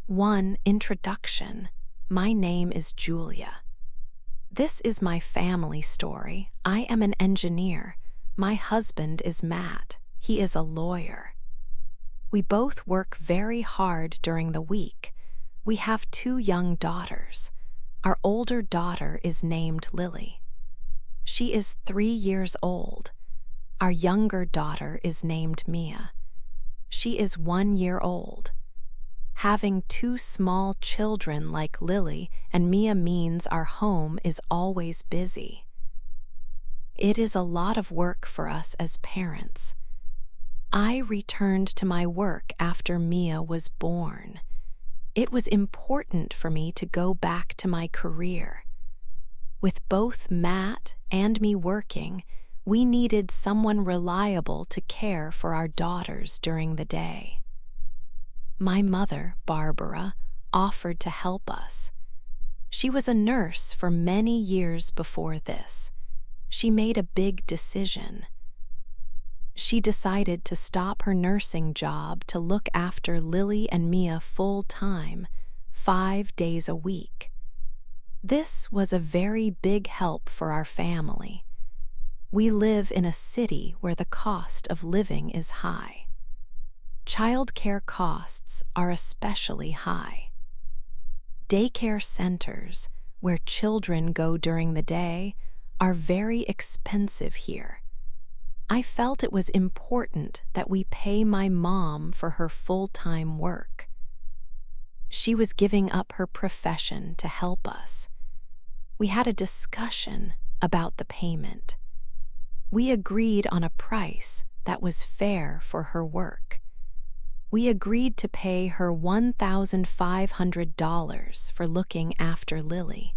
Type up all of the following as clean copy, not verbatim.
1. Introduction. My name is Julia. This is my family story. I am an engineer. My husband is Matt. He is a lawyer. We both work very hard during the week. We have 2 young daughters. Our older daughter is named Lily. She is 3 years old. Our younger daughter is named Mia. She is 1 year old. Having 2 small children like Lily and Mia means our home is always busy. It is a lot of work for us as parents. I returned to my work after Mia was born. It was important for me to go back to my career. With both Matt and me working, we needed someone reliable to care for our daughters during the day. My mother, Barbara, offered to help us. She was a nurse for many years before this. She made a big decision. She decided to stop her nursing job to look after Lily and Mia full-time, 5 days a week. This was a very big help for our family. We live in a city where the cost of living is high. Childcare costs are especially high. Daycare centers, where children go during the day, are very expensive here. I felt it was important that we pay my mom for her full-time work. She was giving up her profession to help us. We had a discussion about the payment. We agreed on a price that was fair for her work. We agreed to pay her $1,500 for looking after Lily.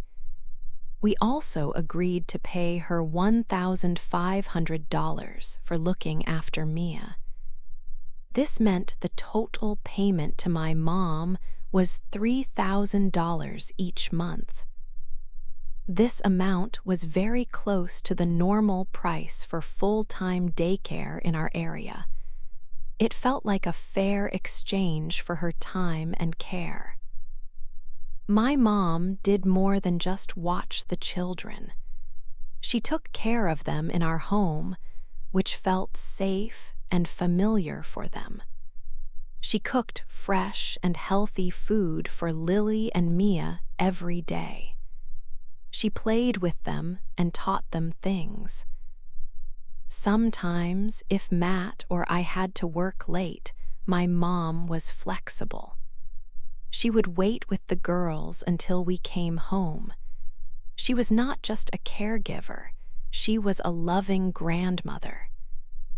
We also agreed to pay her $1,500 for looking after Mia. This meant the total payment to my mom was $3,000 each month. This amount was very close to the normal price for full-time daycare in our area. It felt like a fair exchange for her time and care. My mom did more than just watch the children. She took care of them in our home, which felt safe and familiar for them. She cooked fresh and healthy food for Lily and Mia every day. She played with them and taught them things. Sometimes, if Matt or I had to work late, my mom was flexible. She would wait with the girls until we came home. She was not just a caregiver, she was a loving grandmother.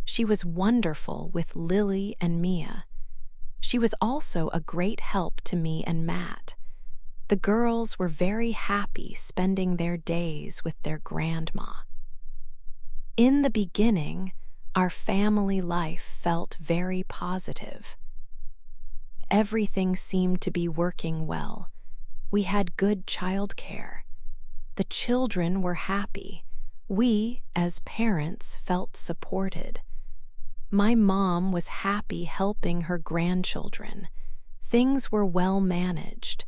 She was wonderful with Lily and Mia. She was also a great help to me and Matt. The girls were very happy spending their days with their grandma. In the beginning, our family life felt very positive. Everything seemed to be working well. We had good childcare. The children were happy. We, as parents, felt supported. My mom was happy helping her grandchildren. Things were well managed.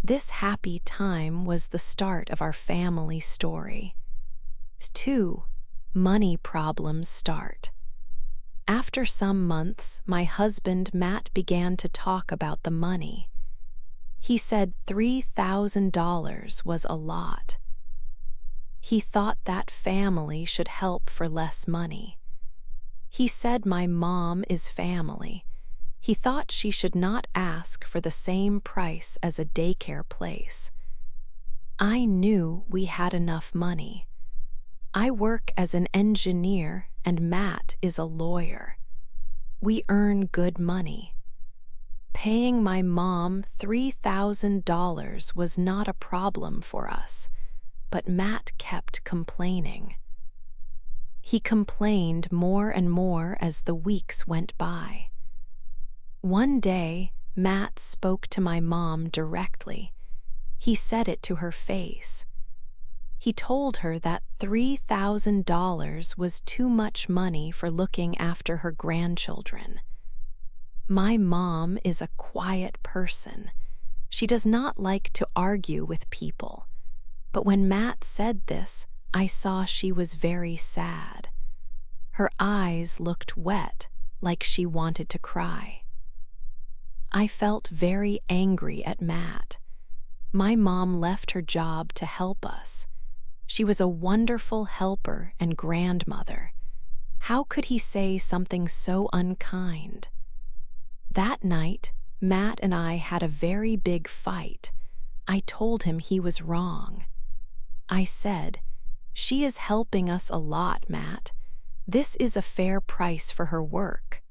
This happy time was the start of our family story. 2. Money problems start. After some months, my husband Matt began to talk about the money. He said $3,000 was a lot. He thought that family should help for less money. He said my mom is family. He thought she should not ask for the same price as a daycare place. I knew we had enough money. I work as an engineer and Matt is a lawyer. We earn good money. Paying my mom $3,000 was not a problem for us, but Matt kept complaining. He complained more and more as the weeks went by. One day, Matt spoke to my mom directly. He said it to her face. He told her that $3,000 was too much money for looking after her grandchildren. My mom is a quiet person. She does not like to argue with people. But when Matt said this, I saw she was very sad. Her eyes looked wet, like she wanted to cry. I felt very angry at Matt. My mom left her job to help us. She was a wonderful helper and grandmother. How could he say something so unkind? That night, Matt and I had a very big fight. I told him he was wrong. I said, "She is helping us a lot, Matt. This is a fair price for her work."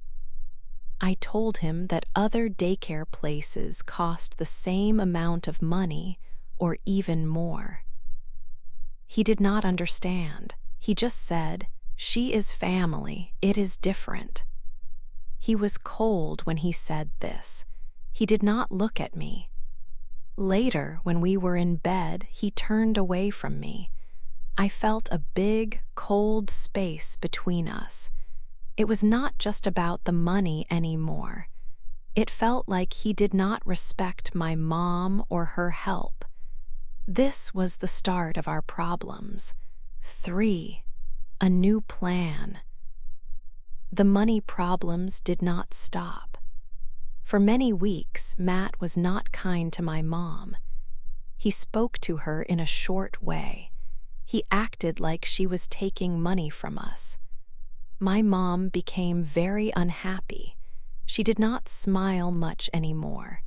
I told him that other daycare places cost the same amount of money or even more. He did not understand. He just said, "She is family. It is different." He was cold when he said this. He did not look at me. Later, when we were in bed, he turned away from me. I felt a big, cold space between us. It was not just about the money anymore. It felt like he did not respect my mom or her help. This was the start of our problems. 3. A new plan. The money problems did not stop. For many weeks, Matt was not kind to my mom. He spoke to her in a short way. He acted like she was taking money from us. My mom became very unhappy. She did not smile much anymore.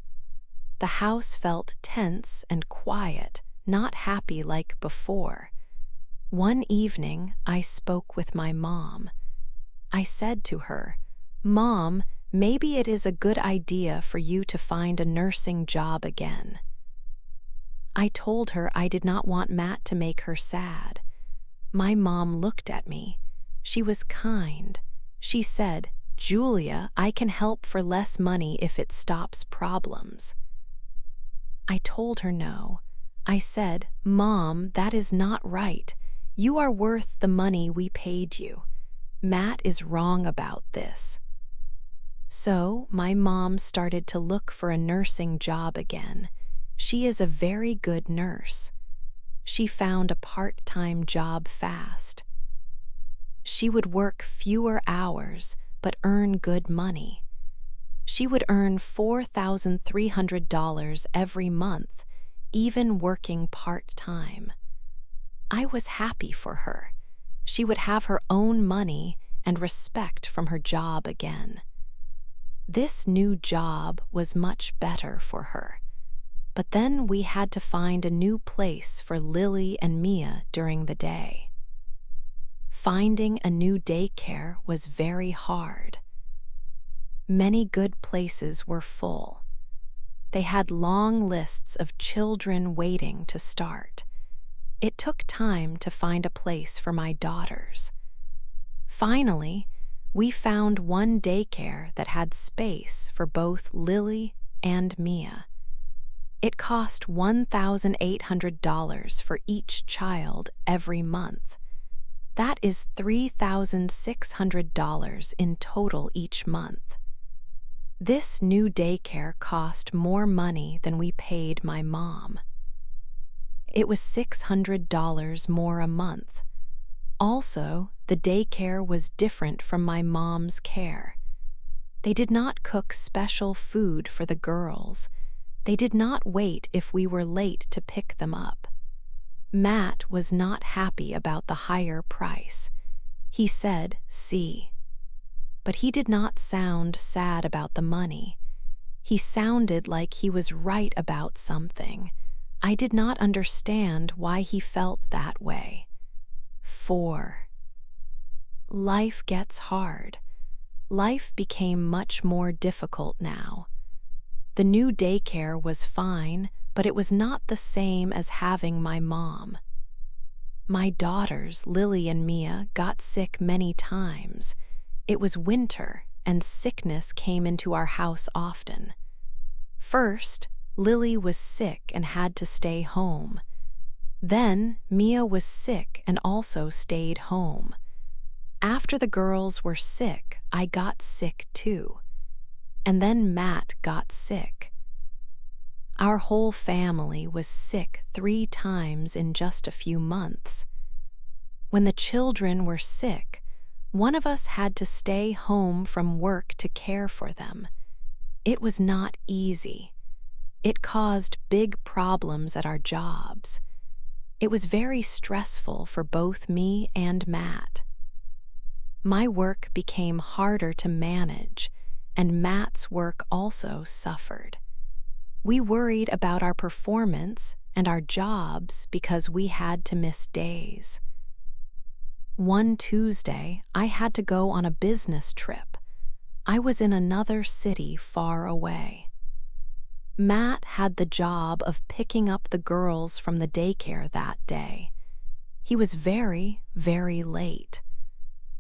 The house felt tense and quiet, not happy like before. One evening, I spoke with my mom. I said to her, "Mom, maybe it is a good idea for you to find a nursing job again." I told her I did not want Matt to make her sad. My mom looked at me. She was kind. She said, "Julia, I can help for less money if it stops problems." I told her no. I said, "Mom, that is not right. You are worth the money we paid you. Matt is wrong about this." So my mom started to look for a nursing job again. She is a very good nurse. She found a part-time job fast. She would work fewer hours but earn good money. She would earn $4,300 every month, even working part-time. I was happy for her. She would have her own money and respect from her job again. This new job was much better for her. But then we had to find a new place for Lily and Mia during the day. Finding a new daycare was very hard. Many good places were full. They had long lists of children waiting to start. It took time to find a place for my daughters. Finally, we found one daycare that had space for both Lily and Mia. It cost $1,800 for each child every month. That is $3,600 in total each month. This new daycare cost more money than we paid my mom. It was $600 more a month. Also, the daycare was different from my mom's care. They did not cook special food for the girls. They did not wait if we were late to pick them up. Matt was not happy about the higher price. He said, "See." But he did not sound sad about the money. He sounded like he was right about something. I did not understand why he felt that way. 4. Life gets hard. Life became much more difficult now. The new daycare was fine, but it was not the same as having my mom. My daughters, Lily and Mia, got sick many times. It was winter, and sickness came into our house often. First, Lily was sick and had to stay home. Then, Mia was sick and also stayed home. After the girls were sick, I got sick too. And then Matt got sick. Our whole family was sick 3 times in just a few months. When the children were sick, one of us had to stay home from work to care for them. It was not easy. It caused big problems at our jobs. It was very stressful for both me and Matt. My work became harder to manage, and Matt's work also suffered. We worried about our performance and our jobs because we had to miss days. One Tuesday, I had to go on a business trip. I was in another city far away. Matt had the job of picking up the girls from the daycare that day. He was very, very late.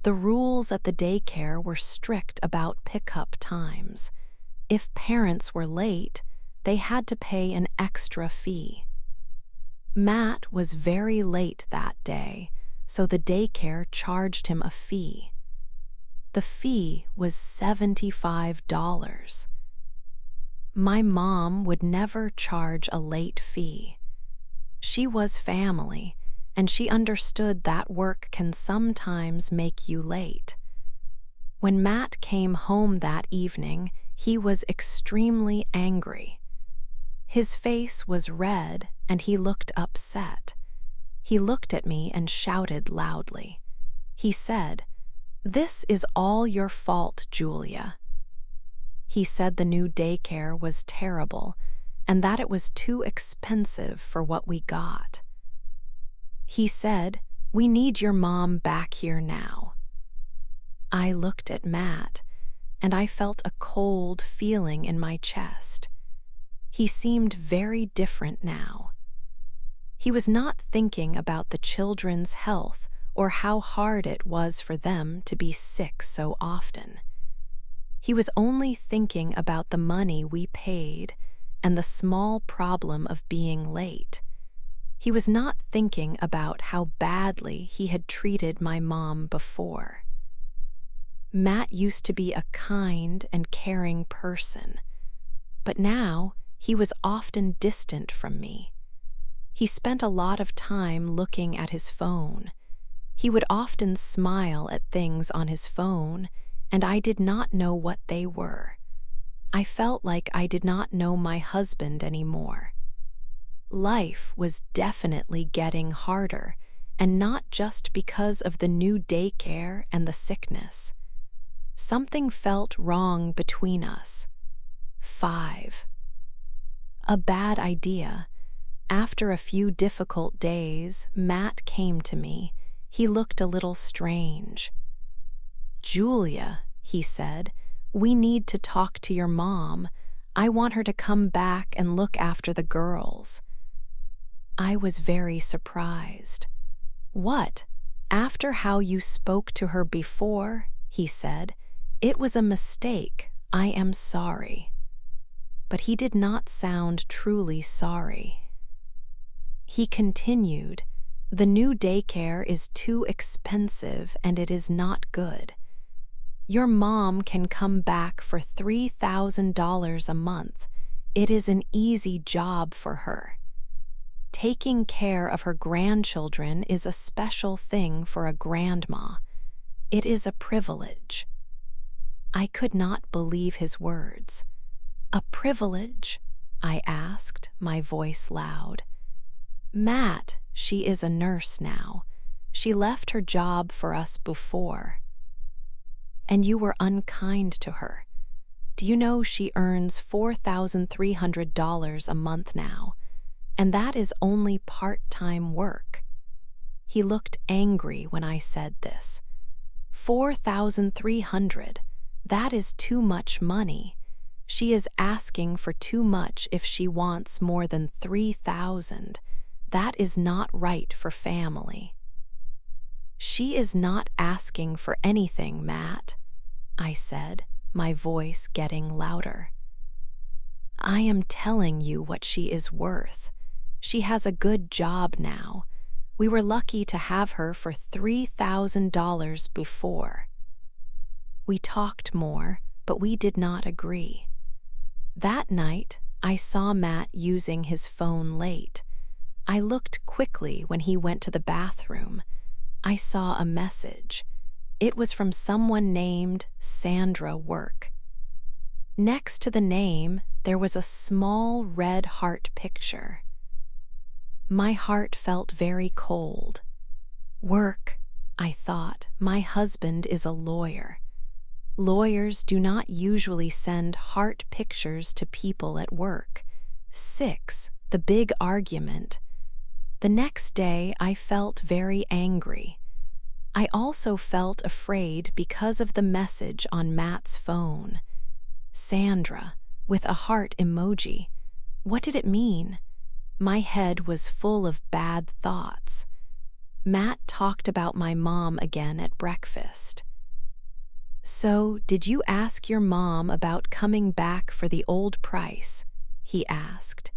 The rules at the daycare were strict about pickup times. If parents were late, they had to pay an extra fee. Matt was very late that day, so the daycare charged him a fee. The fee was $75. My mom would never charge a late fee. She was family, and she understood that work can sometimes make you late. When Matt came home that evening, he was extremely angry. His face was red and he looked upset. He looked at me and shouted loudly. He said, "This is all your fault, Julia." He said the new daycare was terrible and that it was too expensive for what we got. He said, "We need your mom back here now." I looked at Matt, and I felt a cold feeling in my chest. He seemed very different now. He was not thinking about the children's health or how hard it was for them to be sick so often. He was only thinking about the money we paid and the small problem of being late. He was not thinking about how badly he had treated my mom before. Matt used to be a kind and caring person, but now he was often distant from me. He spent a lot of time looking at his phone. He would often smile at things on his phone, and I did not know what they were. I felt like I did not know my husband anymore. Life was definitely getting harder, and not just because of the new daycare and the sickness. Something felt wrong between us. 5. A bad idea. After a few difficult days, Matt came to me. He looked a little strange. "Julia," he said, "we need to talk to your mom. I want her to come back and look after the girls." I was very surprised. "What? After how you spoke to her before?" he said. "It was a mistake. I am sorry." But he did not sound truly sorry. He continued, "The new daycare is too expensive and it is not good. Your mom can come back for $3,000 a month. It is an easy job for her. Taking care of her grandchildren is a special thing for a grandma. It is a privilege." I could not believe his words. "A privilege?" I asked, my voice loud. "Matt, she is a nurse now. She left her job for us before." "And you were unkind to her. Do you know she earns $4,300 a month now? And that is only part-time work." He looked angry when I said this. $4,300. That is too much money. She is asking for too much if she wants more than $3,000. That is not right for family. "She is not asking for anything, Matt," I said, my voice getting louder. "I am telling you what she is worth. She has a good job now. We were lucky to have her for $3,000 before." We talked more, but we did not agree. That night, I saw Matt using his phone late. I looked quickly when he went to the bathroom. I saw a message. It was from someone named Sandra Work. Next to the name, there was a small red heart picture. My heart felt very cold. Work, I thought. My husband is a lawyer. Lawyers do not usually send heart pictures to people at work. 6. The big argument. The next day, I felt very angry. I also felt afraid because of the message on Matt's phone. Sandra, with a heart emoji. What did it mean? My head was full of bad thoughts. Matt talked about my mom again at breakfast. "So, did you ask your mom about coming back for the old price?" he asked.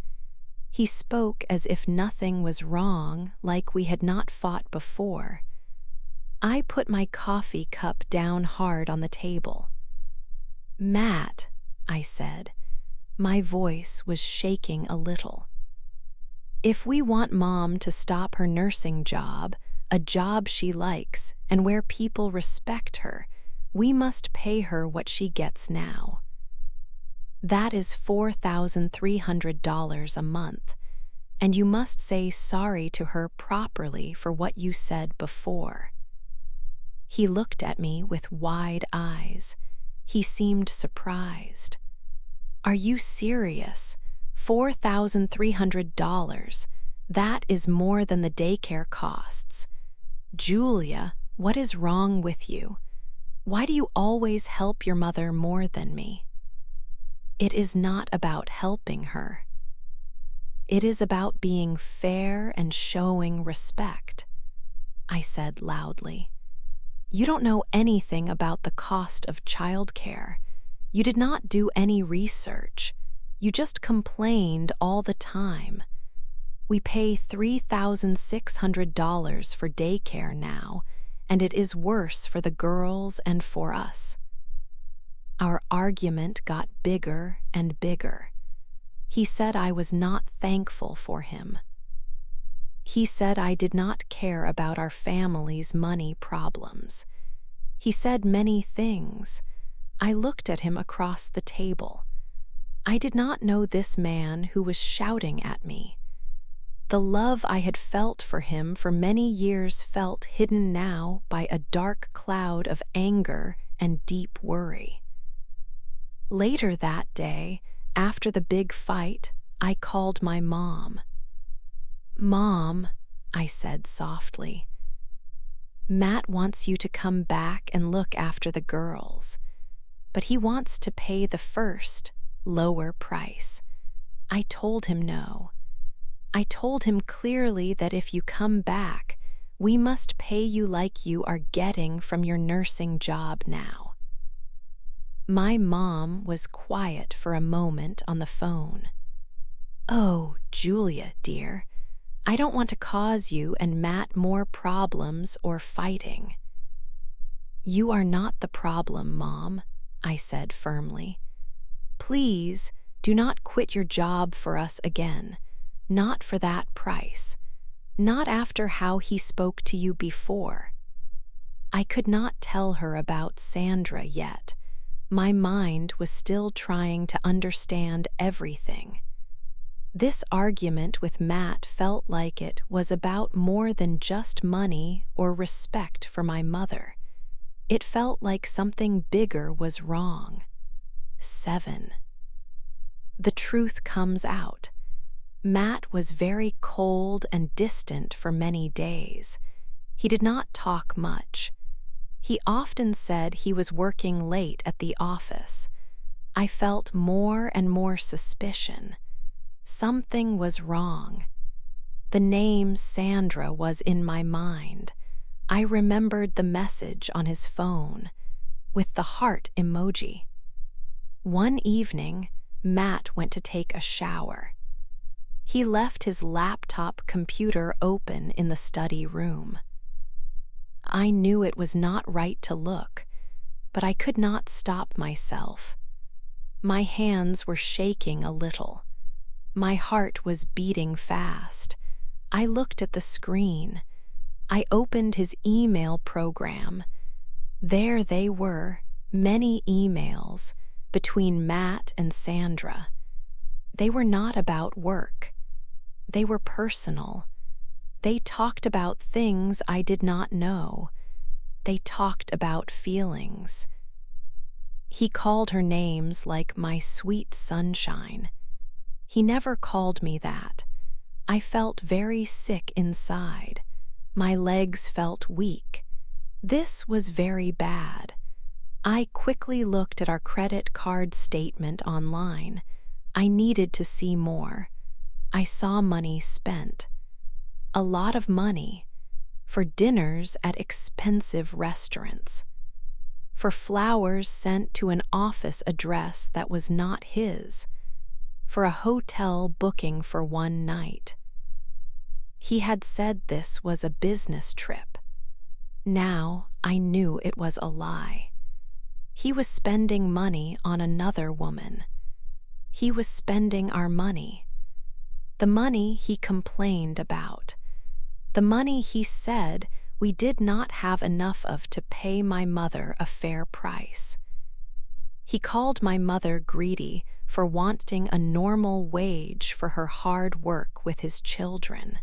He spoke as if nothing was wrong, like we had not fought before. I put my coffee cup down hard on the table. "Matt," I said. My voice was shaking a little. "If we want Mom to stop her nursing job, a job she likes, and where people respect her, we must pay her what she gets now. That is $4,300 a month, and you must say sorry to her properly for what you said before." He looked at me with wide eyes. He seemed surprised. "Are you serious? $4,300. That is more than the daycare costs. Julia, what is wrong with you? Why do you always help your mother more than me?" "It is not about helping her. It is about being fair and showing respect," I said loudly. "You don't know anything about the cost of childcare. You did not do any research. You just complained all the time. We pay $3,600 for daycare now, and it is worse for the girls and for us." Our argument got bigger and bigger. He said I was not thankful for him. He said I did not care about our family's money problems. He said many things. I looked at him across the table. I did not know this man who was shouting at me. The love I had felt for him for many years felt hidden now by a dark cloud of anger and deep worry. Later that day, after the big fight, I called my mom. "Mom," I said softly, "Matt wants you to come back and look after the girls, but he wants to pay the first, lower price." I told him no. I told him clearly that if you come back, we must pay you like you are getting from your nursing job now. My mom was quiet for a moment on the phone. "Oh, Julia, dear, I don't want to cause you and Matt more problems or fighting." "You are not the problem, Mom," I said firmly. "Please do not quit your job for us again. Not for that price. Not after how he spoke to you before." I could not tell her about Sandra yet. My mind was still trying to understand everything. This argument with Matt felt like it was about more than just money or respect for my mother. It felt like something bigger was wrong. 7. The truth comes out. Matt was very cold and distant for many days. He did not talk much. He often said he was working late at the office. I felt more and more suspicion. Something was wrong. The name Sandra was in my mind. I remembered the message on his phone, with the heart emoji. One evening, Matt went to take a shower. He left his laptop computer open in the study room. I knew it was not right to look, but I could not stop myself. My hands were shaking a little. My heart was beating fast. I looked at the screen. I opened his email program. There they were, many emails between Matt and Sandra. They were not about work. They were personal. They talked about things I did not know. They talked about feelings. He called her names like my sweet sunshine. He never called me that. I felt very sick inside. My legs felt weak. This was very bad. I quickly looked at our credit card statement online. I needed to see more. I saw money spent. A lot of money. For dinners at expensive restaurants. For flowers sent to an office address that was not his. For a hotel booking for one night. He had said this was a business trip. Now I knew it was a lie. He was spending money on another woman. He was spending our money. The money he complained about. The money he said we did not have enough of to pay my mother a fair price. He called my mother greedy for wanting a normal wage for her hard work with his children.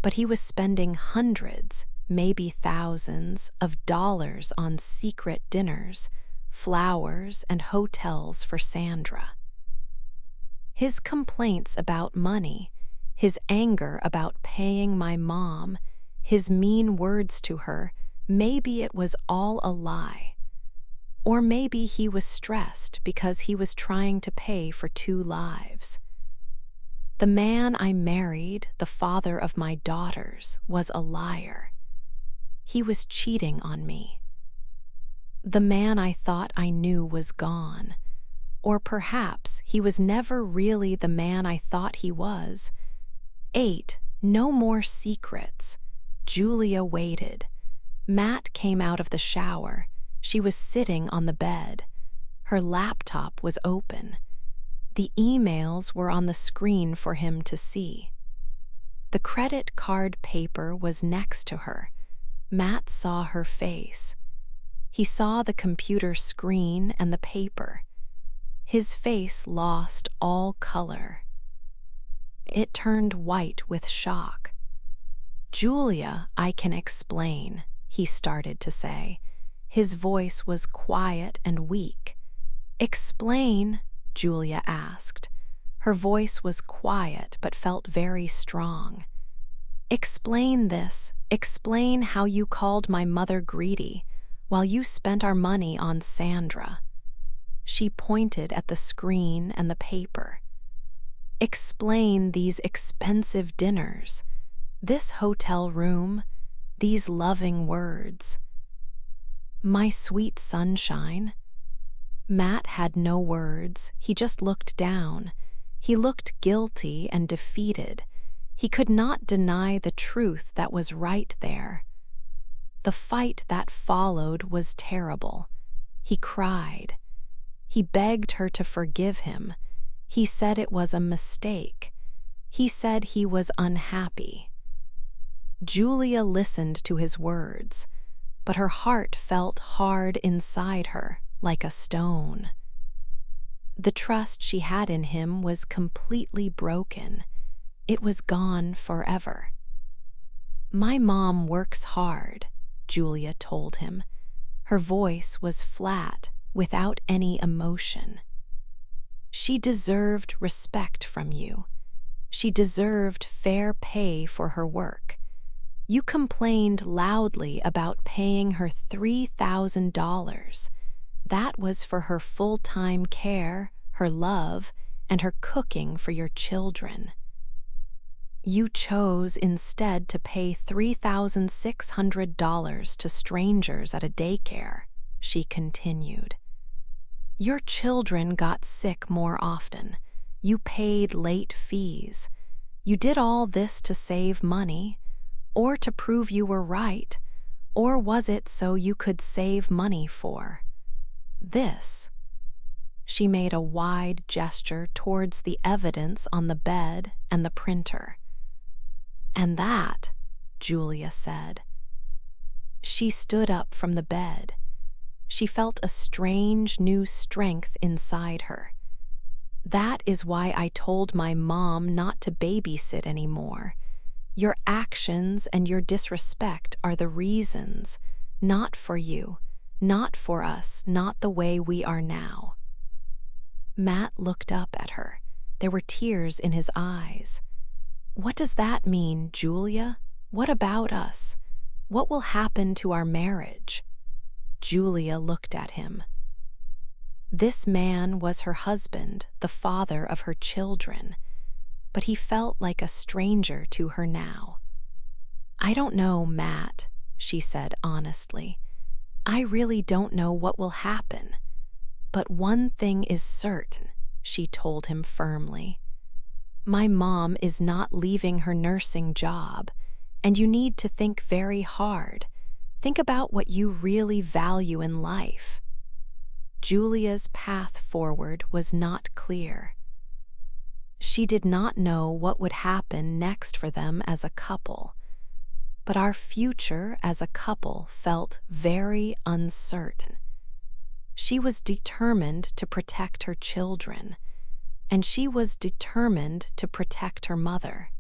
But he was spending hundreds, maybe thousands, of dollars on secret dinners, flowers, and hotels for Sandra. His complaints about money, his anger about paying my mom, his mean words to her, maybe it was all a lie. Or maybe he was stressed because he was trying to pay for 2 lives. The man I married, the father of my daughters, was a liar. He was cheating on me. The man I thought I knew was gone. Or perhaps he was never really the man I thought he was. 8. No more secrets. Julia waited. Matt came out of the shower. She was sitting on the bed. Her laptop was open. The emails were on the screen for him to see. The credit card paper was next to her. Matt saw her face. He saw the computer screen and the paper. His face lost all color. It turned white with shock. "Julia, I can explain," he started to say. His voice was quiet and weak. "Explain?" Julia asked. Her voice was quiet but felt very strong. "Explain this. Explain how you called my mother greedy while you spent our money on Sandra." She pointed at the screen and the paper. "Explain these expensive dinners, this hotel room, these loving words." "My sweet sunshine." Matt had no words. He just looked down. He looked guilty and defeated. He could not deny the truth that was right there. The fight that followed was terrible. He cried. He begged her to forgive him. He said it was a mistake. He said he was unhappy. Julia listened to his words, but her heart felt hard inside her, like a stone. The trust she had in him was completely broken. It was gone forever. "My mom works hard," Julia told him. Her voice was flat, without any emotion. "She deserved respect from you. She deserved fair pay for her work. You complained loudly about paying her $3,000. That was for her full-time care, her love, and her cooking for your children. You chose instead to pay $3,600 to strangers at a daycare," she continued. "Your children got sick more often. You paid late fees. You did all this to save money, or to prove you were right, or was it so you could save money for this?" She made a wide gesture towards the evidence on the bed and the printer. "And that," Julia said. She stood up from the bed. She felt a strange new strength inside her. "That is why I told my mom not to babysit anymore. Your actions and your disrespect are the reasons, not for you, not for us, not the way we are now." Matt looked up at her. There were tears in his eyes. "What does that mean, Julia? What about us? What will happen to our marriage?" Julia looked at him. This man was her husband, the father of her children, but he felt like a stranger to her now. "I don't know, Matt," she said honestly. "I really don't know what will happen. But one thing is certain," she told him firmly. "My mom is not leaving her nursing job, and you need to think very hard. Think about what you really value in life." Julia's path forward was not clear. She did not know what would happen next for them as a couple, but our future as a couple felt very uncertain. She was determined to protect her children, and she was determined to protect her mother.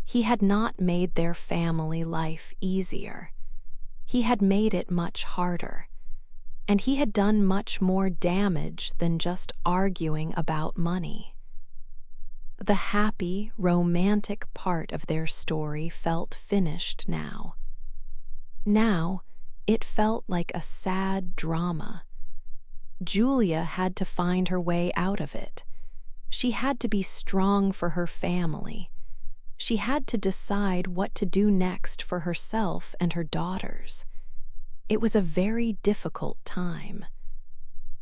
He had not made their family life easier. He had made it much harder, and he had done much more damage than just arguing about money. The happy, romantic part of their story felt finished now. Now, it felt like a sad drama. Julia had to find her way out of it. She had to be strong for her family. She had to decide what to do next for herself and her daughters. It was a very difficult time.